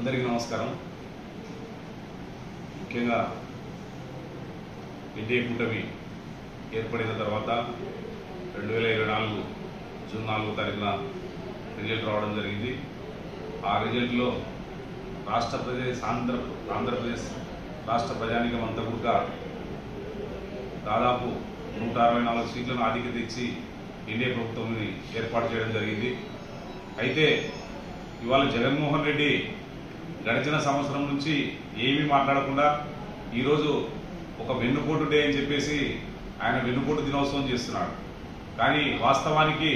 అందరికీ నమస్కారం. ముఖ్యంగా ఎన్డీఏ కూటమి ఏర్పడిన తర్వాత 2024 జూన్ 4వ తారీఖున రిజల్ట్ రావడం జరిగింది. ఆ రిజల్ట్లో ఆంధ్రప్రదేశ్ రాష్ట్ర ప్రజానీకం అంతా కూడా దాదాపు 164 సీట్లను ఆధిక్యత ఇచ్చి ఎన్డీఏ ప్రభుత్వాన్ని ఏర్పాటు చేయడం జరిగింది. అయితే ఇవాళ జగన్మోహన్ రెడ్డి గడిచిన సంవత్సరం నుంచి ఏమీ మాట్లాడకుండా ఈరోజు ఒక వెన్నుపోటు డే అని చెప్పేసి ఆయన వెన్నుపోటు దినోత్సవం చేస్తున్నాడు. కానీ వాస్తవానికి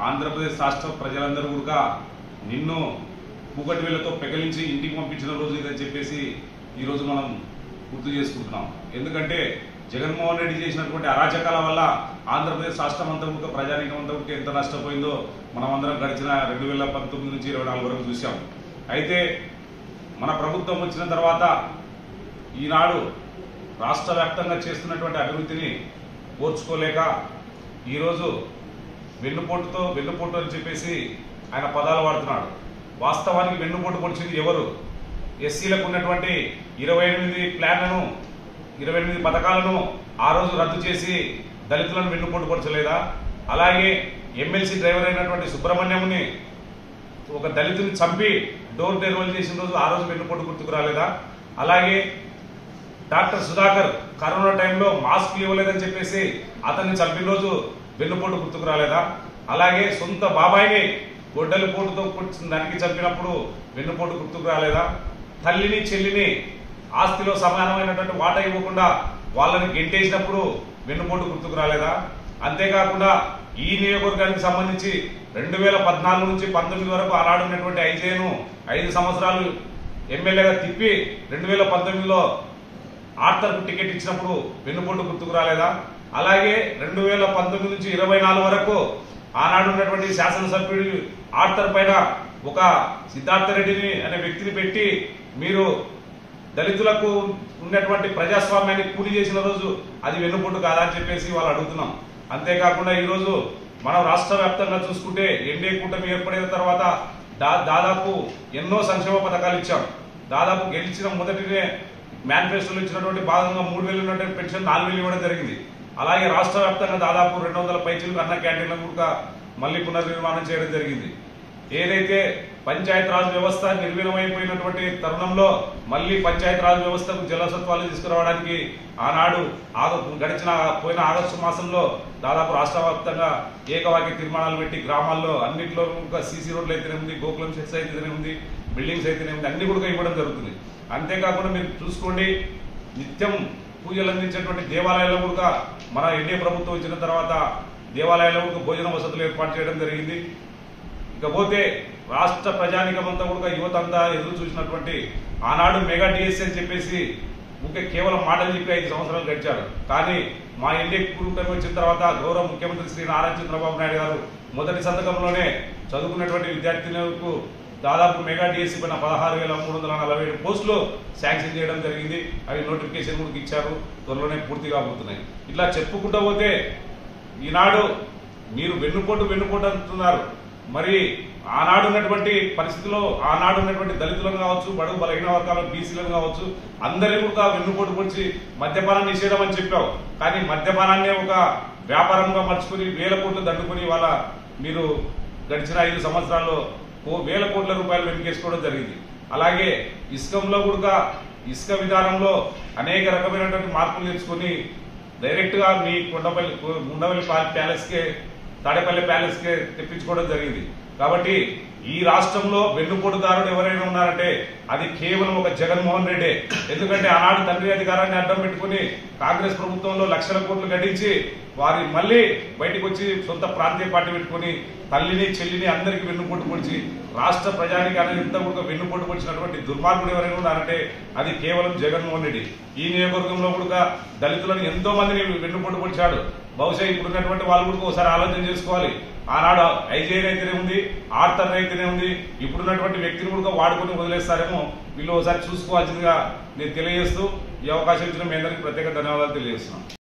ఆంధ్రప్రదేశ్ రాష్ట్ర ప్రజలందరూ కూడా నిన్ను కూకటి వేళ్లతో పెకలించి ఇంటికి పంపించిన రోజు ఇదని చెప్పేసి ఈరోజు మనం గుర్తు చేసుకుంటున్నాం. ఎందుకంటే జగన్మోహన్ రెడ్డి చేసినటువంటి అరాచకాల వల్ల ఆంధ్రప్రదేశ్ రాష్ట్రం అంతా కూడా ప్రజానీకం అంతా కూడా ఎంత నష్టపోయిందో మనం అందరం గడిచిన 2019 నుంచి 2024 వరకు చూసాం. అయితే మన ప్రభుత్వం వచ్చిన తర్వాత ఈనాడు రాష్ట్ర వ్యాప్తంగా చేస్తున్నటువంటి అభివృద్ధిని ఓర్చుకోలేక ఈరోజు వెన్నుపోటు అని చెప్పేసి ఆయన పదాలు వాడుతున్నాడు. వాస్తవానికి వెన్నుపోటు పొడిచింది ఎవరు? ఎస్సీలకు ఉన్నటువంటి 28 ప్లాన్లను 28 పథకాలను ఆ రోజు రద్దు చేసి దళితులను వెన్నుపోటు పొడచలేదా? అలాగే ఎమ్మెల్సీ డ్రైవర్ అయినటువంటి సుబ్రహ్మణ్యంని ఒక దళితుని చంపి డోర్ డెలివరీ చేసిన రోజు ఆ రోజు వెన్నుపోటు గుర్తుకు రాలేదా? అలాగే డాక్టర్ సుధాకర్ కరోనా టైంలో మాస్క్ ఇవ్వలేదని చెప్పేసి అతన్ని చంపిన రోజు వెన్నుపోటు గుర్తుకు రాలేదా? అలాగే సొంత బాబాయిని గొడ్డలి పోటుతో దానికి చంపినప్పుడు వెన్నుపోటు గుర్తుకు రాలేదా? తల్లిని చెల్లిని ఆస్తిలో సమానమైనటువంటి వాటా ఇవ్వకుండా వాళ్ళని గెంటేసినప్పుడు వెన్నుపోటు గుర్తుకు రాలేదా? అంతేకాకుండా ఈ నియోజకవర్గానికి సంబంధించి 2014 నుంచి 19 వరకు ఆనాడు ఉన్నటువంటి ఐజేను 5 సంవత్సరాలు ఎమ్మెల్యేగా తిప్పి 2019లో ఆర్థర్కు టికెట్ ఇచ్చినప్పుడు వెన్నుపోటు గుర్తుకు రాలేదా? అలాగే 2019 నుంచి 24 వరకు ఆనాడు ఉన్నటువంటి శాసనసభ్యుడు ఆర్థర్ పైన ఒక సిద్ధార్థ రెడ్డిని అనే వ్యక్తిని పెట్టి మీరు దళితులకు ఉన్నటువంటి ప్రజాస్వామ్యాన్ని కూలి చేసిన రోజు అది వెన్నుపోటు కాదా అని చెప్పేసి వాళ్ళు అడుగుతున్నాం. అంతేకాకుండా ఈరోజు మనం రాష్ట్ర వ్యాప్తంగా చూసుకుంటే ఎన్డీఏ కూటమి ఏర్పడిన తర్వాత దాదాపు ఎన్నో సంక్షేమ పథకాలు ఇచ్చాం. దాదాపు గెలిచిన మొదటినే మేనిఫెస్టోలో ఇచ్చినటువంటి భాగంగా 3,000 ఉన్నటువంటి పెన్షన్ 4,000 ఇవ్వడం జరిగింది. అలాగే రాష్ట్ర వ్యాప్తంగా దాదాపు 200 పైచీలకు అన్న క్యాంటీన్లను కూడా మళ్లీ పునర్నిర్మాణం చేయడం జరిగింది. ఏదైతే పంచాయత్ రాజ్ వ్యవస్థ నిర్వీణమైపోయినటువంటి తరుణంలో మళ్లీ పంచాయత్ రాజ్ వ్యవస్థకు జలసత్వాలు తీసుకురావడానికి ఆనాడు పోయిన ఆగస్టు మాసంలో దాదాపు రాష్ట్ర వ్యాప్తంగా ఏకవాక్య తీర్మానాలు పెట్టి గ్రామాల్లో అన్నింటిలో సీసీ రోడ్లు అయితేనే ఉంది, గోకులం సెట్స్ అయితేనే ఉంది, బిల్డింగ్స్ అయితేనే ఉంది, అన్ని కూడా ఇవ్వడం జరుగుతుంది. అంతేకాకుండా మీరు చూసుకోండి, నిత్యం పూజలు అందించేటువంటి దేవాలయాల్లో కూడా మన ఎన్డీఏ ప్రభుత్వం వచ్చిన తర్వాత దేవాలయాల్లో కూడా భోజన వసతులు ఏర్పాటు చేయడం జరిగింది. ఇకపోతే రాష్ట్ర ప్రజానికం అంతా కూడా యువత అంతా ఎదురు చూసినటువంటి ఆనాడు మెగా డిఎస్సీ అని చెప్పేసి కేవలం మాటలు చెప్పి 5 సంవత్సరాలు గడిచారు. కానీ మా ఎన్డీఏ కూటమి వచ్చిన తర్వాత గౌరవ ముఖ్యమంత్రి శ్రీ నారా చంద్రబాబు నాయుడు గారు మొదటి సంతకంలోనే చదువుకున్నటువంటి విద్యార్థులకు దాదాపు మెగా డిఎస్సీ పైన 16,347 పోస్టులు శాంక్షన్ చేయడం జరిగింది. అవి నోటిఫికేషన్ కూడా ఇచ్చారు, త్వరలోనే పూర్తి కాబోతున్నాయి. ఇట్లా చెప్పుకుంటూ పోతే ఈనాడు మీరు వెన్నుపోటు అంటున్నారు. మరి ఆనాడు ఉన్నటువంటి పరిస్థితుల్లో ఆనాడు ఉన్నటువంటి దళితులను కావచ్చు, బడుగు బలహీన వర్గాల బీసీలను కావచ్చు, అందరినీ కూడా వెన్నుపోటు పొడిచి మద్యపానం నిషేధం అని చెప్పావు. కానీ మద్యపానాన్ని ఒక వ్యాపారంగా మర్చుకుని 1,000 కోట్లు దండుకుని వాళ్ళ మీరు గడిచిన 5 సంవత్సరాల్లో 1,000 కోట్ల రూపాయలు వెనుకేసుకోవడం జరిగింది. అలాగే ఇసుకంలో కూడా ఇసుక విధానంలో అనేక రకమైనటువంటి మార్పులు తెచ్చుకొని డైరెక్ట్ గా మీ ఉండవల్లి ప్యాలెస్కే తాడేపల్లి ప్యాలెస్కే తెప్పించుకోవడం జరిగింది. కాబట్టి ఈ రాష్ట్రంలో వెన్నుపోటుదారుడు ఎవరైనా ఉన్నారంటే అది కేవలం ఒక జగన్మోహన్ రెడ్డి. ఎందుకంటే ఆనాడు తండ్రి అధికారాన్ని అడ్డం పెట్టుకుని కాంగ్రెస్ ప్రభుత్వంలో లక్షల కోట్లు గడించి వారి మళ్ళీ బయటకు వచ్చి సొంత ప్రాంతీయ పార్టీ పెట్టుకుని తల్లిని చెల్లిని అందరికీ వెన్నుపోటు పొడిచి రాష్ట్ర ప్రజానికి అనేది కూడా వెన్నుపోటు పొడిచినటువంటి దుర్మార్గుడు ఎవరైనా ఉన్నారంటే అది కేవలం జగన్మోహన్ రెడ్డి. ఈ నియోజకవర్గంలో కూడా దళితులను ఎంతో మందిని వెన్నుపోటు పొడిచాడు. బహుశా ఇప్పుడున్నటువంటి వాళ్ళు కూడా ఒకసారి ఆలోచన చేసుకోవాలి. ఆనాడు ఐజేఎన్ అయితేనే ఉంది, ఆర్థర్ అయితేనే ఉంది, ఇప్పుడున్నటువంటి వ్యక్తిని కూడా వాడుకొని వదిలేస్తారేమో వీళ్ళు ఒకసారి చూసుకోవాల్సిందిగా నేను తెలియజేస్తూ ఈ అవకాశం ఇచ్చిన మీ అందరికీ ప్రత్యేక ధన్యవాదాలు తెలియజేస్తున్నాను.